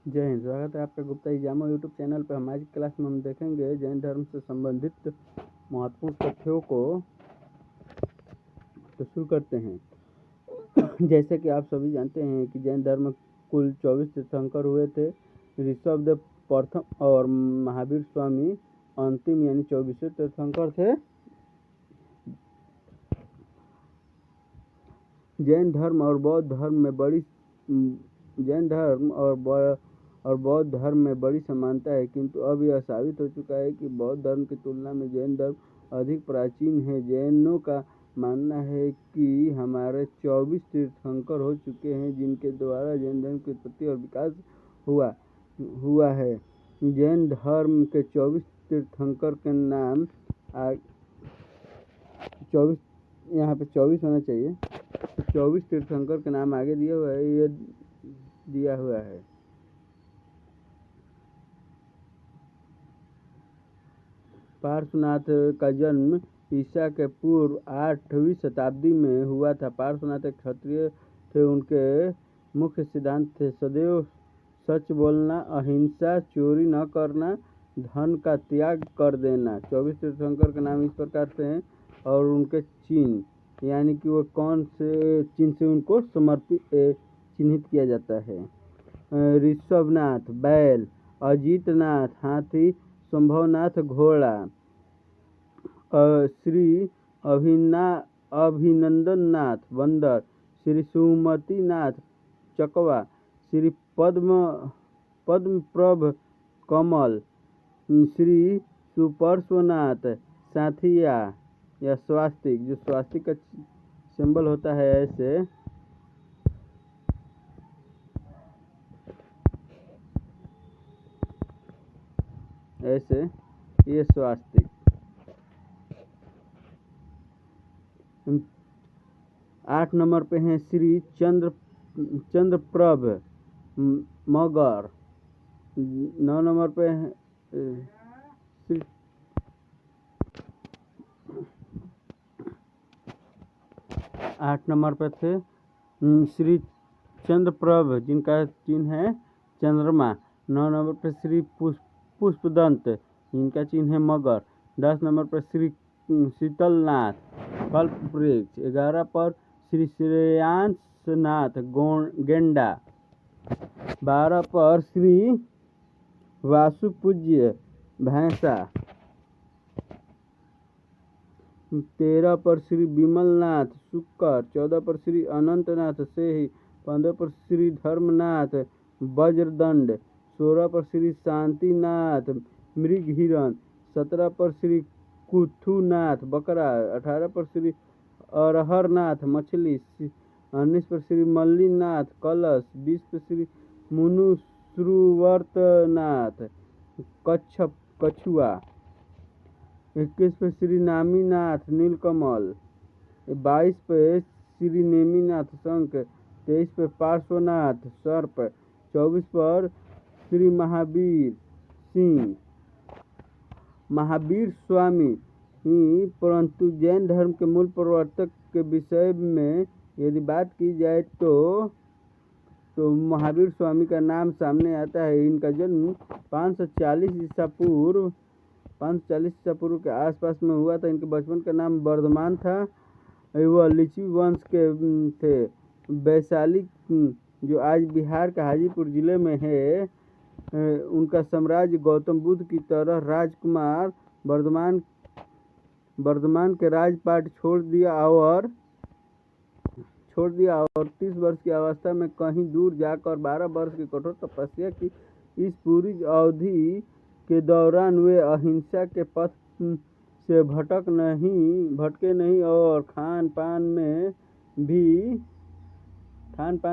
जय हिंद। स्वागत है आपका गुप्ता एग्जामो यूट्यूब चैनल पर। हमारी क्लास में हम देखेंगे जैन धर्म से संबंधित महत्वपूर्ण तथ्यों को। तो शुरू करते हैं। जैसे कि आप सभी जानते हैं कि जैन धर्म कुल 24 तीर्थंकर हुए थे। ऋषभदेव प्रथम और महावीर स्वामी अंतिम यानी 24वें तीर्थंकर थे। जैन धर्म और बौद्ध धर्म में बड़ी समानता है, किंतु अब यह साबित हो चुका है कि बौद्ध धर्म की तुलना में जैन धर्म अधिक प्राचीन है। जैनों का मानना है कि हमारे 24 तीर्थंकर हो चुके हैं, जिनके द्वारा जैन धर्म की उत्पत्ति और विकास हुआ है। जैन धर्म के 24 तीर्थंकर के नाम 24 यहाँ पे 24 होना चाहिए। 24 तीर्थंकर के नाम आगे दिया हुआ है। ये दिया हुआ है। पार्श्वनाथ का जन्म ईसा के पूर्व 8वीं शताब्दी में हुआ था। पार्श्वनाथ एक क्षत्रिय थे। उनके मुख्य सिद्धांत थे सदैव सच बोलना, अहिंसा, चोरी न करना, धन का त्याग कर देना। 24 तीर्थंकर के नाम इस प्रकार से हैं और उनके चिन्ह यानी कि वो कौन से चिन्ह से उनको चिन्हित किया जाता है। ऋषभनाथ बैल, अजितनाथ हाथी, संभवनाथ घोड़ा, श्री अभिनंदननाथ बंदर, श्री सुमतिनाथ चकवा, श्री पद्मप्रभ कमल, श्री सुपार्श्वनाथ साथिया या स्वास्तिक, जो स्वास्तिक का सिंबल होता है ऐसे ये स्वास्तिक। 8 नंबर पे हैं श्री चंद्रप्रभ मगर। 9 नंबर पे है श्री 8 नंबर पे थे श्री चंद्रप्रभ, जिनका चिन्ह है चंद्रमा। 9 नंबर पर श्री पुष्पदंत, जिनका चिन्ह है मगर। 10 नंबर पर श्री शीतलनाथ कल्पवृक्ष। 11 पर श्री श्रेयांसनाथ गेंडा। 12 पर श्री वासुपूज्य भैंसा। 13 पर श्री विमलनाथ शुक्र। 14 पर श्री अनंतनाथ सेही। 15 पर श्री धर्मनाथ वज्रदंड। 16 पर श्री शांतिनाथ मृगहिरण। 17 पर श्री कुथुनाथ बकरा। 18 पर श्री अरहरनाथ मछली। 19 पर श्री मल्लीनाथ कलश। 20 पर श्री मुनुश्रुवर्तनाथ कछुआ। 21 पे श्री नामीनाथ नीलकमल। 22 पे श्री नेमीनाथ शंख। 23 पे पार्श्वनाथ सर्प। 24 पर श्री महावीर सिंह महावीर स्वामी। परंतु जैन धर्म के मूल प्रवर्तक के विषय में यदि बात की जाए तो महावीर स्वामी का नाम सामने आता है। इनका जन्म 540 ईसा पूर्व के आसपास में हुआ था। इनके बचपन का नाम वर्धमान था। वह लिच्छवी वंश के थे। वैशाली, जो आज बिहार का हाजीपुर जिले में है, उनका साम्राज्य गौतम बुद्ध की तरह राजकुमार वर्धमान के राजपाट छोड़ दिया और 30 वर्ष की अवस्था में कहीं दूर जाकर 12 वर्ष की कठोर तपस्या की। इस पूरी अवधि के दौरान वे अहिंसा के पथ से भटके नहीं और खान पान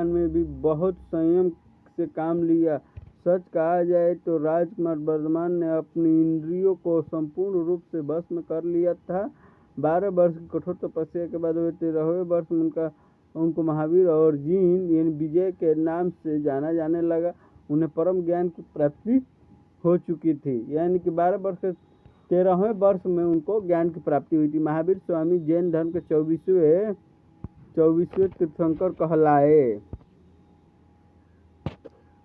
में भी बहुत संयम से काम लिया। सच कहा जाए तो राजकुमार वर्धमान ने अपनी इंद्रियों को संपूर्ण रूप से बस में कर लिया था। 12 वर्ष की कठोर तपस्या के बाद 13वें वर्ष में उनको महावीर और जीन यानी विजय के नाम से जाना जाने लगा। उन्हें परम ज्ञान की प्राप्ति हो चुकी थी, यानी कि 12 वर्ष के 13वें वर्ष में उनको ज्ञान की प्राप्ति हुई थी। महावीर स्वामी जैन धर्म के 24वें तीर्थंकर कहलाए।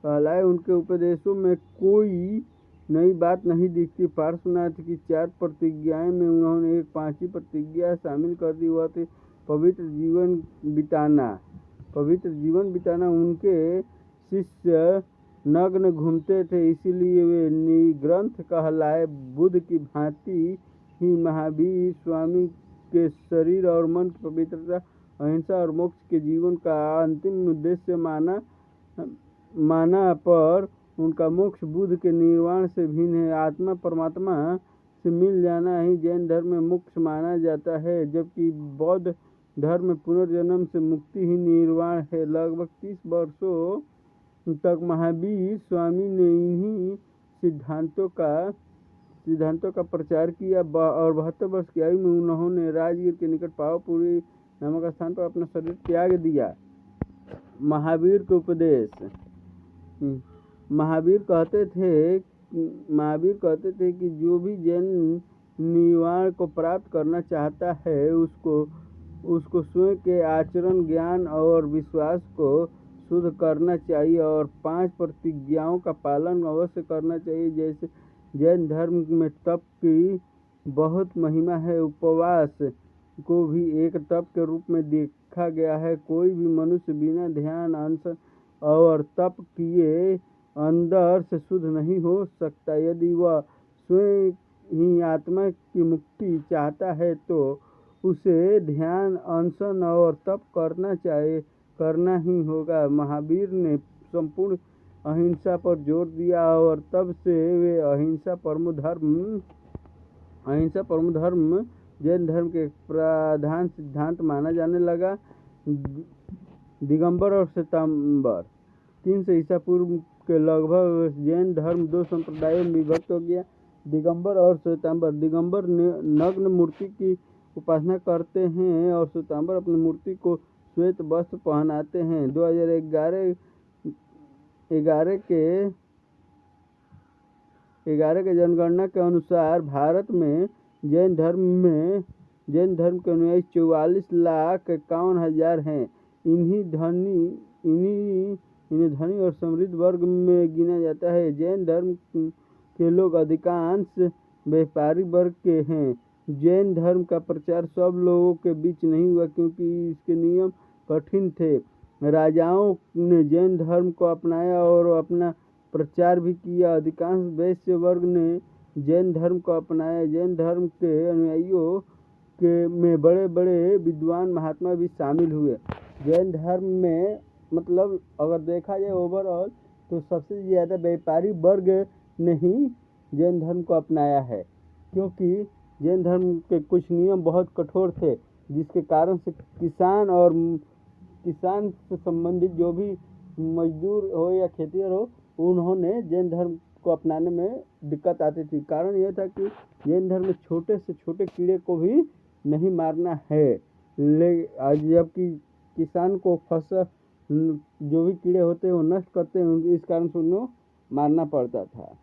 कहलाए। उनके उपदेशों में कोई नई बात नहीं दिखती। पार्श्वनाथ की 4 प्रतिज्ञाएं में उन्होंने एक 5वीं प्रतिज्ञा शामिल कर दी, वह थी पवित्र जीवन बिताना। पवित्र जीवन बिताना। उनके शिष्य नग्न घूमते थे, इसीलिए वे निग्रंथ कहलाए। बुद्ध की भांति ही महावीर स्वामी के शरीर और मन की पवित्रता, अहिंसा और मोक्ष के जीवन का अंतिम उद्देश्य माना पर उनका मोक्ष बुद्ध के निर्वाण से भिन्न है। आत्मा परमात्मा से मिल जाना ही जैन धर्म में मोक्ष माना जाता है, जबकि बौद्ध धर्म में पुनर्जन्म से मुक्ति ही निर्वाण है। लगभग 30 वर्षों तक महावीर स्वामी ने इन्हीं सिद्धांतों का प्रचार किया और 72 वर्ष की आयु में उन्होंने राजगीर के निकट पावापुरी नामक स्थान पर अपना शरीर त्याग दिया। महावीर के उपदेश। महावीर कहते थे कि जो भी जैन निर्वाण को प्राप्त करना चाहता है, उसको स्वयं के आचरण, ज्ञान और विश्वास को शुद्ध करना चाहिए और 5 प्रतिज्ञाओं का पालन अवश्य करना चाहिए। जैसे जैन धर्म में तप की बहुत महिमा है। उपवास को भी एक तप के रूप में देखा गया है। कोई भी मनुष्य बिना ध्यान, अनशन और तप किए अंदर से शुद्ध नहीं हो सकता। यदि वह स्वयं ही आत्मा की मुक्ति चाहता है तो उसे ध्यान, अनशन और तप करना ही होगा। महावीर ने संपूर्ण अहिंसा पर जोर दिया और तब से वे अहिंसा परमो धर्म जैन धर्म के प्रधान सिद्धांत माना जाने लगा। दिगंबर और श्वेतांबर। 300 ईसा पूर्व के लगभग जैन धर्म 2 संप्रदायों में विभक्त हो गया, दिगंबर और श्वेतांबर। दिगंबर नग्न मूर्ति की उपासना करते हैं और श्वेतांबर अपनी मूर्ति को श्वेत वस्त्र पहनाते हैं। 2011 के जनगणना के अनुसार भारत में जैन धर्म के अनुयायी 44,51,000 हैं। इन्हें धनी और समृद्ध वर्ग में गिना जाता है। जैन धर्म के लोग अधिकांश व्यापारी वर्ग के हैं। जैन धर्म का प्रचार सब लोगों के बीच नहीं हुआ क्योंकि इसके नियम कठिन थे। राजाओं ने जैन धर्म को अपनाया और अपना प्रचार भी किया। अधिकांश वैश्य वर्ग ने जैन धर्म को अपनाया। जैन धर्म के अनुयायियों में बड़े बड़े विद्वान महात्मा भी शामिल हुए। जैन धर्म में मतलब अगर देखा जाए ओवरऑल तो सबसे ज़्यादा व्यापारी वर्ग ने ही जैन धर्म को अपनाया है, क्योंकि जैन धर्म के कुछ नियम बहुत कठोर थे, जिसके कारण से किसान से संबंधित जो भी मजदूर हो या खेतिहर हो, उन्होंने जैन धर्म को अपनाने में दिक्कत आती थी। कारण यह था कि जैन धर्म में छोटे से छोटे कीड़े को भी नहीं मारना है, जबकि किसान को फसल जो भी कीड़े होते हैं वो नष्ट करते हैं, इस कारण से उन्हें मारना पड़ता था।